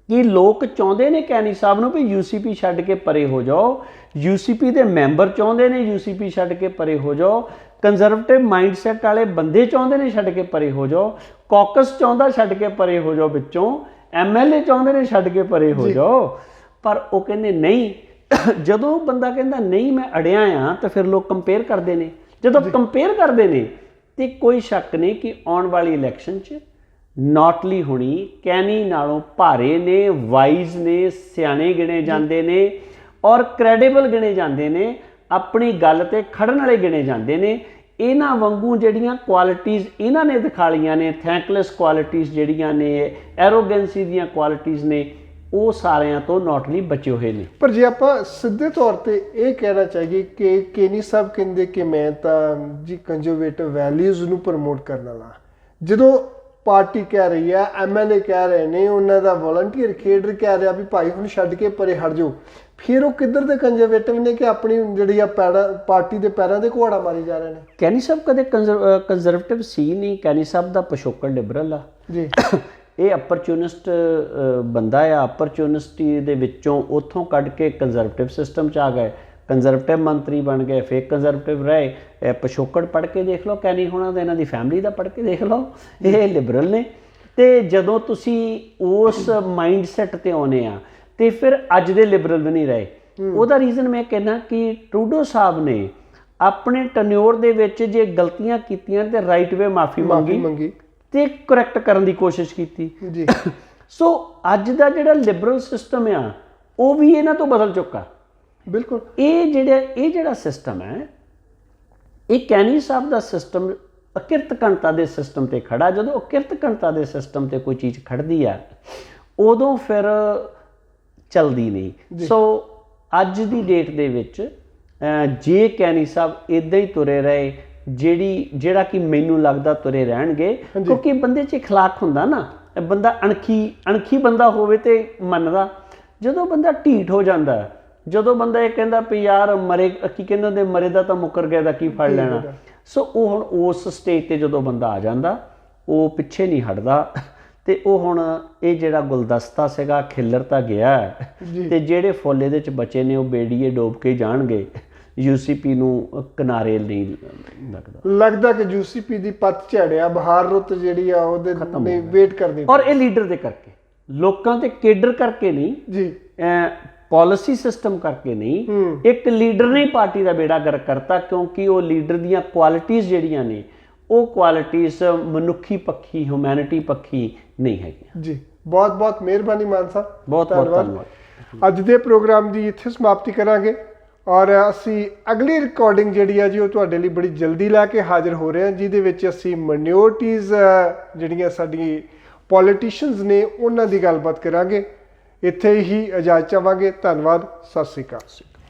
ਕਿ ਲੋਕ ਚਾਹੁੰਦੇ ਨੇ ਕੈਨੀ ਸਾਹਿਬ ਨੂੰ ਵੀ UCP ਛੱਡ ਕੇ ਪਰੇ ਹੋ ਜਾਓ। UCP ਦੇ ਮੈਂਬਰ ਚਾਹੁੰਦੇ ਨੇ UCP ਛੱਡ ਕੇ ਪਰੇ ਹੋ ਜਾਓ। ਕੰਜ਼ਰਵੇਟਿਵ ਮਾਈਂਡਸੈਟ ਵਾਲੇ ਬੰਦੇ ਚਾਹੁੰਦੇ ਨੇ ਛੱਡ ਕੇ ਪਰੇ ਹੋ ਜਾਓ। ਕਾਕਸ ਚਾਹੁੰਦਾ ਛੱਡ ਕੇ ਪਰੇ ਹੋ ਜਾਓ, ਵਿੱਚੋਂ MLA ਚਾਹੁੰਦੇ ਨੇ ਛੱਡ ਕੇ ਪਰੇ ਹੋ ਜਾਓ, ਪਰ ਉਹ ਕਹਿੰਦੇ ਨਹੀਂ। ਜਦੋਂ ਬੰਦਾ ਕਹਿੰਦਾ ਨਹੀਂ ਮੈਂ ਅੜਿਆ ਆ, ਤਾਂ ਫਿਰ ਲੋਕ ਕੰਪੇਅਰ ਕਰਦੇ ਨੇ। ਜਦੋਂ ਕੰਪੇਅਰ ਕਰਦੇ ਨੇ ਤੇ ਕੋਈ ਸ਼ੱਕ ਨਹੀਂ ਕਿ ਆਉਣ ਵਾਲੀ ਇਲੈਕਸ਼ਨ 'ਚ ਨਾਟਲੀ ਹੋਣੀ ਕੈਨੀ ਨਾਲੋਂ ਭਾਰੇ ਨੇ, ਵਾਈਜ਼ ਨੇ, ਸਿਆਣੇ ਗਿਣੇ ਜਾਂਦੇ ਨੇ ਔਰ ਕ੍ਰੈਡੀਬਲ ਗਿਣੇ ਜਾਂਦੇ ਨੇ, ਆਪਣੀ ਗੱਲ ਤੇ ਖੜਨ ਵਾਲੇ ਗਿਣੇ ਜਾਂਦੇ ਨੇ। ਇਹਨਾਂ ਵਾਂਗੂ ਜਿਹੜੀਆਂ ਕੁਆਲਿਟੀਜ਼ ਇਹਨਾਂ ਨੇ ਦਿਖਾ ਲਈਆਂ ਨੇ, ਥੈਂਕਲੈਸ ਕੁਆਲਿਟੀਜ਼ ਜਿਹੜੀਆਂ ਨੇ, ਐਰੋਗੈਂਸੀ ਦੀਆਂ ਕੁਆਲਿਟੀਜ਼ ਨੇ, ਉਹ ਸਾਰਿਆਂ ਤੋਂ ਨਾਟਲੀ ਬਚੇ ਹੋਏ ਨੇ। ਪਰ ਜੇ ਆਪਾਂ ਸਿੱਧੇ ਤੌਰ ਤੇ ਇਹ ਕਹਿਣਾ ਚਾਹੀਏ ਕਿ ਕੈਨੀ ਸਾਹਿਬ ਕਹਿੰਦੇ ਕਿ ਮੈਂ ਤਾਂ ਜੀ ਕੰਜ਼ਰਵੇਟਿਵ ਵੈਲਿਊਜ਼ ਨੂੰ ਪ੍ਰਮੋਟ ਕਰਨ ਵਾਲਾ, ਜਦੋਂ ਪਾਰਟੀ ਕਹਿ ਰਹੀ ਹੈ, MLA ਕਹਿ ਰਹੇ ਨੇ, ਉਹਨਾਂ ਦਾ ਵੋਲੰਟੀਅਰ ਕੇਡਰ ਕਹਿ ਰਿਹਾ ਵੀ ਭਾਈ ਹੁਣ ਛੱਡ ਕੇ ਪਰੇ ਹਟ ਜਾਓ, ਫਿਰ ਉਹ ਕਿੱਧਰ ਦੇ ਕੰਜ਼ਰਵੇਟਿਵ ਨੇ ਕਿ ਆਪਣੀ ਜਿਹੜੀ ਆ ਪਾਰਟੀ ਦੇ ਪੈਰਾਂ ਦੇ ਘੋੜਾ ਮਾਰੀ ਜਾ ਰਹੇ ਨੇ? ਕੈਨੀ ਸਾਹਿਬ ਕਦੇ ਕੰਜ਼ਰਵੇਟਿਵ ਸੀ ਨਹੀਂ। ਕੈਨੀ ਸਾਹਿਬ ਦਾ ਪਿਛੋਕੜ ਲਿਬਰਲ ਆ ਜੀ। ਇਹ ਅਪਰਚੂਨਿਸਟ ਬੰਦਾ ਆ। ਅਪਰਚੂਨਿਸਟੀ ਦੇ ਵਿੱਚੋਂ ਉੱਥੋਂ ਕੱਢ ਕੇ ਕੰਜ਼ਰਵੇਟਿਵ ਸਿਸਟਮ 'ਚ ਆ ਗਏ, ਕੰਜ਼ਰਵੇਟਿਵ ਮੰਤਰੀ ਬਣ ਗਏ, ਫਿਰ ਕੰਜ਼ਰਵੇਟਿਵ ਰਹੇ। ਪਿਛੋਕੜ ਪੜ੍ਹ ਕੇ ਦੇਖ ਲਓ ਕੈਨੀ ਹੋਣਾ ਦਾ, ਇਹਨਾਂ ਦੀ ਫੈਮਿਲੀ ਦਾ ਪੜ੍ਹ ਕੇ ਦੇਖ ਲਓ, ਇਹ ਲਿਬਰਲ ਨੇ। ਤੇ ਜਦੋਂ ਤੁਸੀਂ ਉਸ ਮਾਈਂਡ ਸੈਟ ਤੇ ਆਉਨੇ ਆ ਤੇ ਫਿਰ ਅੱਜ ਦੇ ਲਿਬਰਲ ਵੀ ਨਹੀਂ ਰਹੇ। ਉਹਦਾ ਰੀਜ਼ਨ ਮੈਂ ਕਹਿੰਦਾ ਕਿ ਟਰੂਡੋ ਸਾਹਿਬ ਨੇ ਆਪਣੇ ਟਨਿਓਰ ਦੇ ਵਿੱਚ ਜੇ ਗਲਤੀਆਂ ਕੀਤੀਆਂ ਤੇ ਰਾਈਟ ਵੇ ਮਾਫੀ ਮੰਗੀ ਤੇ ਕਰੈਕਟ ਕਰਨ ਦੀ ਕੋਸ਼ਿਸ਼ ਕੀਤੀ ਜੀ। ਸੋ ਅੱਜ ਦਾ ਜਿਹੜਾ ਲਿਬਰਲ ਸਿਸਟਮ ਆ ਉਹ ਵੀ ਇਹਨਾਂ ਤੋਂ ਬਦਲ ਚੁੱਕਾ। ਬਿਲਕੁਲ। ਇਹ ਜਿਹੜਾ ਸਿਸਟਮ ਹੈ, ਇਹ ਕੈਨੀ ਸਾਹਿਬ ਦਾ ਸਿਸਟਮ ਅਕਿਰਤ ਘਣਤਾ ਦੇ ਸਿਸਟਮ ਤੇ ਖੜਾ। ਜਦੋਂ ਅਕਿਰਤ ਘਣਤਾ ਦੇ ਸਿਸਟਮ ਤੇ ਕੋਈ ਚੀਜ਼ ਖੜਦੀ ਆ, ਉਦੋਂ ਫਿਰ ਚਲਦੀ ਨਹੀਂ। ਸੋ ਅੱਜ ਦੀ ਡੇਟ ਦੇ ਵਿੱਚ ਜੇ ਕੈਨੀ ਸਾਹਿਬ ਇੱਦਾਂ ਹੀ ਤੁਰੇ ਰਹੇ, ਜਿਹੜਾ ਕਿ ਮੈਨੂੰ ਲੱਗਦਾ ਤੁਰੇ ਰਹਿਣਗੇ, ਕਿਉਂਕਿ ਬੰਦੇ 'ਚ ਅਖਲਾਕ ਹੁੰਦਾ ਨਾ, ਬੰਦਾ ਅਣਖੀ ਬੰਦਾ ਹੋਵੇ ਤੇ ਮੰਨਦਾ। ਜਦੋਂ ਬੰਦਾ ਢੀਠ ਹੋ ਜਾਂਦਾ, ਜਦੋਂ ਬੰਦਾ ਇਹ ਕਹਿੰਦਾ ਵੀ ਯਾਰ ਮਰੇ, ਕੀ ਕਹਿੰਦੇ ਹੁੰਦੇ, ਮਰੇ ਦਾ ਤਾਂ ਮੁੱਕਰ ਗਿਆ ਦਾ ਕੀ ਫੜ ਲੈਣਾ। ਸੋ ਉਹ ਹੁਣ ਉਸ ਸਟੇਜ ਤੇ ਜਦੋਂ ਬੰਦਾ ਆ ਜਾਂਦਾ, ਉਹ ਪਿੱਛੇ ਨਹੀਂ ਹਟਦਾ। ਤੇ ਉਹ ਹੁਣ ਇਹ ਜਿਹੜਾ ਗੁਲਦਸਤਾ ਸੀਗਾ ਖਿਲਰ ਤਾਂ ਗਿਆ, ਤੇ ਜਿਹੜੇ ਫੁੱਲ ਇਹਦੇ 'ਚ ਬਚੇ ਨੇ ਉਹ ਬੇੜੀਏ ਡੋਬ ਕੇ ਜਾਣਗੇ। ਯੂਸੀਪੀ ਨੂੰ ਕਿਨਾਰੇ ਨਹੀਂ ਲੱਗਦਾ। ਲੱਗਦਾ ਕਿ ਯੂਸੀਪੀ ਦੀ ਪੱਤਝੜ ਆ, ਬਹਾਰ ਰੁੱਤ ਜਿਹੜੀ ਆ ਉਹਦੇ ਨੇ ਵੇਟ ਕਰਨੀ। ਔਰ ਇਹ ਲੀਡਰ ਦੇ ਕਰਕੇ, ਲੋਕਾਂ ਤੇ ਕੇਡਰ ਕਰਕੇ ਨਹੀਂ ਜੀ, ਪਾਲਿਸੀ ਸਿਸਟਮ ਕਰਕੇ ਨਹੀਂ, ਇੱਕ ਲੀਡਰ ਨੇ ਪਾਰਟੀ ਦਾ ਬੇੜਾ ਗਰਕ ਕਰਤਾ, ਕਿਉਂਕਿ ਉਹ ਲੀਡਰ ਦੀਆਂ ਕੁਆਲਿਟੀਆਂ ਜਿਹੜੀਆਂ ਨੇ ਉਹ ਕੁਆਲਿਟੀਆਂ ਮਨੁੱਖੀ ਪੱਖੀ, ਹਿਊਮੈਨਿਟੀ ਪੱਖੀ ਨਹੀਂ ਹੈਗੀਆਂ। ਜੀ, ਬਹੁਤ ਬਹੁਤ ਮਿਹਰਬਾਨੀ ਮਾਨ ਸਾਹਿਬ, ਬਹੁਤ ਬਹੁਤ ਧੰਨਵਾਦ। ਅੱਜ ਦੇ ਪ੍ਰੋਗਰਾਮ ਦੀ ਇੱਥੇ ਸਮਾਪਤੀ ਕਰਾਂਗੇ ਔਰ ਅਸੀਂ ਅਗਲੀ ਰਿਕਾਰਡਿੰਗ ਜਿਹੜੀ ਆ ਜੀ ਉਹ ਤੁਹਾਡੇ ਲਈ ਬੜੀ ਜਲਦੀ ਲੈ ਕੇ ਹਾਜ਼ਰ ਹੋ ਰਹੇ ਹਾਂ, ਜਿਹਦੇ ਵਿੱਚ ਅਸੀਂ ਮਾਈਨੋਰਟੀਜ਼ ਜਿਹੜੀਆਂ ਸਾਡੀ ਪੋਲੀਟੀਸ਼ੀਅਨਸ ਨੇ ਉਹਨਾਂ ਦੀ ਗੱਲਬਾਤ ਕਰਾਂਗੇ। ਇੱਥੇ ਹੀ ਇਜਾਜ਼ਤ ਚਾਹਾਂਗੇ। ਧੰਨਵਾਦ, ਸਤਿ ਸ਼੍ਰੀ ਅਕਾਲ।